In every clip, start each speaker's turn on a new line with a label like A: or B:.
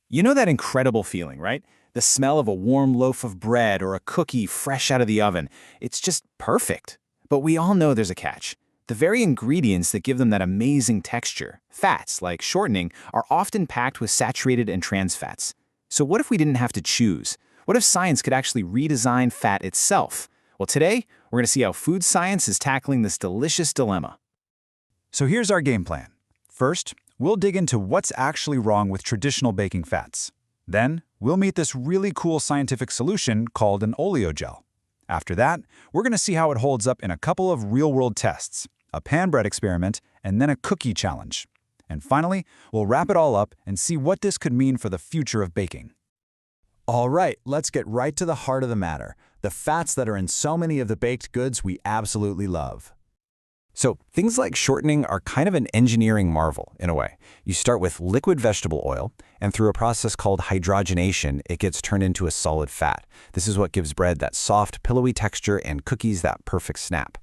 A: You know that incredible feeling, right? The smell of a warm loaf of bread or a cookie fresh out of the oven. It's just perfect. But we all know there's a catch. The very ingredients that give them that amazing texture, fats like shortening, are often packed with saturated and trans fats. So what if we didn't have to choose? What if science could actually redesign fat itself? Well, today, we're going to see how food science is tackling this delicious dilemma.
B: So here's our game plan. First, we'll dig into what's actually wrong with traditional baking fats. Then, we'll meet this really cool scientific solution called an oleogel. After that, we're going to see how it holds up in a couple of real-world tests, a pan bread experiment, and then a cookie challenge. And finally, we'll wrap it all up and see what this could mean for the future of baking. All right, let's get right to the heart of the matter, the fats that are in so many of the baked goods we absolutely love.
C: So things like shortening are kind of an engineering marvel, in a way. You start with liquid vegetable oil, and through a process called hydrogenation, it gets turned into a solid fat. This is what gives bread that soft, pillowy texture and cookies that perfect snap.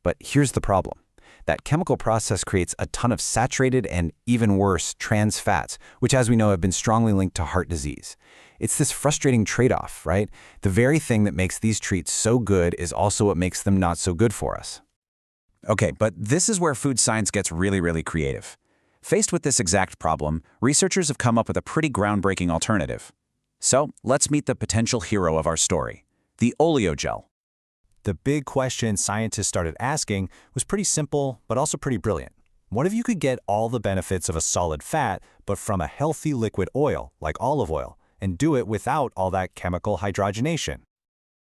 C: But here's the problem. That chemical process creates a ton of saturated and, even worse, trans fats, which, as we know, have been strongly linked to heart disease. It's this frustrating trade-off, right? The very thing that makes these treats so good is also what makes them not so good for us.
D: Okay, but this is where food science gets really creative. Faced with this exact problem, researchers have come up with a pretty groundbreaking alternative. So, let's meet the potential hero of our story, the oleogel.
E: The big question scientists started asking was pretty simple, but also pretty brilliant. What if you could get all the benefits of a solid fat, but from a healthy liquid oil, like olive oil, and do it without all that chemical hydrogenation?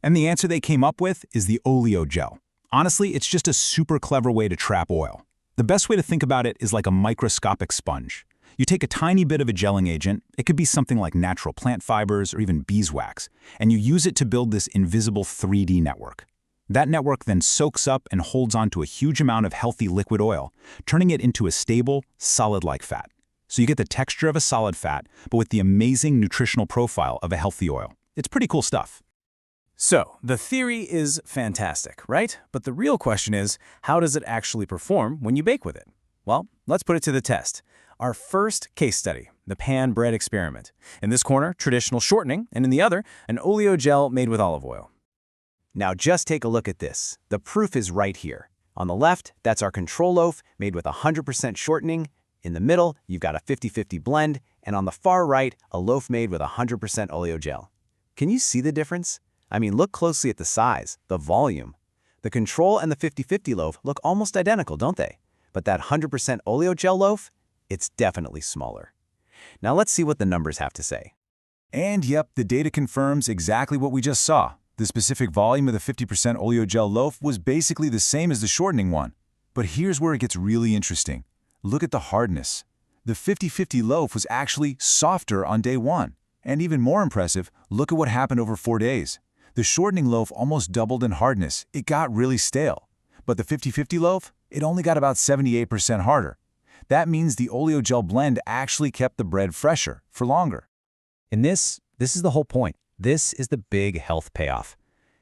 B: And the answer they came up with is the oleogel. Honestly, it's just a super clever way to trap oil. The best way to think about it is like a microscopic sponge. You take a tiny bit of a gelling agent, it could be something like natural plant fibers or even beeswax, and you use it to build this invisible 3D network. That network then soaks up and holds onto a huge amount of healthy liquid oil, turning it into a stable, solid-like fat. So you get the texture of a solid fat, but with the amazing nutritional profile of a healthy oil. It's pretty cool stuff.
A: So, the theory is fantastic, right? But the real question is, how does it actually perform when you bake with it? Well, let's put it to the test. Our first case study, the pan bread experiment. In this corner, traditional shortening, and in the other, an oleogel made with olive oil. Now just take a look at this. The proof is right here. On the left, that's our control loaf made with 100% shortening. In the middle, you've got a 50-50 blend, and on the far right, a loaf made with 100% oleogel. Can you see the difference? I mean, look closely at the size, the volume. The control and the 50-50 loaf look almost identical, don't they? But that 100% oleogel loaf, it's definitely smaller. Now let's see what the numbers have to say.
B: And yep, the data confirms exactly what we just saw. The specific volume of the 50% oleogel loaf was basically the same as the shortening one. But here's where it gets really interesting. Look at the hardness. The 50-50 loaf was actually softer on day 1. And even more impressive, look at what happened over 4 days. The shortening loaf almost doubled in hardness. It got really stale. But the 50-50 loaf, it only got about 78% harder. That means the oleogel blend actually kept the bread fresher for longer.
E: And this is the whole point. This is the big health payoff.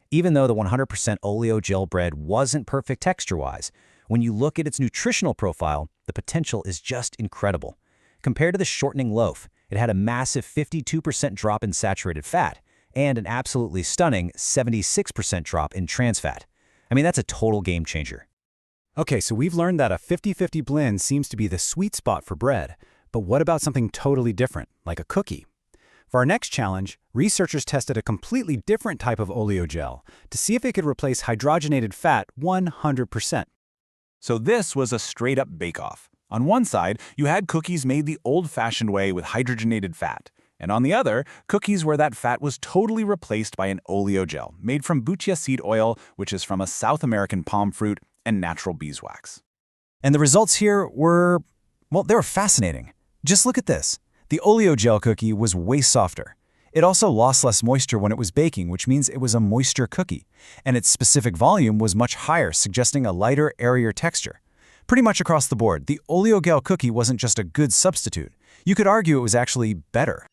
E: Even though the 100% oleogel bread wasn't perfect texture-wise, when you look at its nutritional profile, the potential is just incredible. Compared to the shortening loaf, it had a massive 52% drop in saturated fat and an absolutely stunning 76% drop in trans fat. I mean, that's a total game changer.
B: Okay, so we've learned that a 50-50 blend seems to be the sweet spot for bread. But what about something totally different, like a cookie? For our next challenge, researchers tested a completely different type of oleogel to see if it could replace hydrogenated fat 100%.
D: So this was a straight-up bake-off. On one side, you had cookies made the old-fashioned way with hydrogenated fat. And on the other, cookies where that fat was totally replaced by an oleogel made from buchia seed oil, which is from a South American palm fruit, and natural beeswax.
E: And the results here were, well, they were fascinating. Just look at this. The oleogel cookie was way softer. It also lost less moisture when it was baking, which means it was a moisture cookie. And its specific volume was much higher, suggesting a lighter, airier texture. Pretty much across the board, the oleogel cookie wasn't just a good substitute. You could argue it was actually better.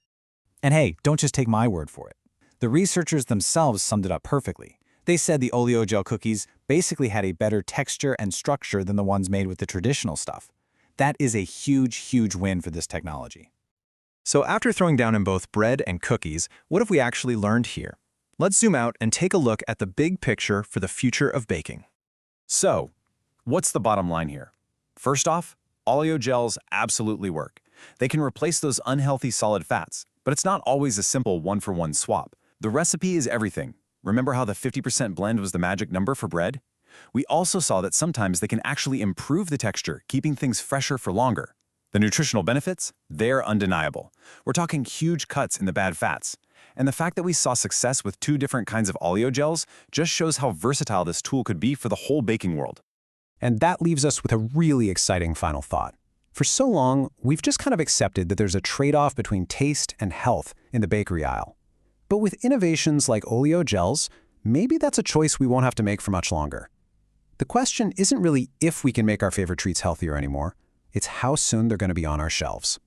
E: And hey, don't just take my word for it. The researchers themselves summed it up perfectly. They said the oleogel cookies basically had a better texture and structure than the ones made with the traditional stuff. That is a huge win for this technology.
F: So after throwing down in both bread and cookies, what have we actually learned here? Let's zoom out and take a look at the big picture for the future of baking.
D: So, what's the bottom line here? First off, oleogels absolutely work. They can replace those unhealthy solid fats, but it's not always a simple one-for-one swap. The recipe is everything. Remember how the 50% blend was the magic number for bread? We also saw that sometimes they can actually improve the texture, keeping things fresher for longer. The nutritional benefits? They're undeniable. We're talking huge cuts in the bad fats. And the fact that we saw success with 2 different kinds of oleogels just shows how versatile this tool could be for the whole baking world.
B: And that leaves us with a really exciting final thought. For so long, we've just kind of accepted that there's a trade-off between taste and health in the bakery aisle. But with innovations like oleogels, maybe that's a choice we won't have to make for much longer. The question isn't really if we can make our favorite treats healthier anymore, it's how soon they're going to be on our shelves.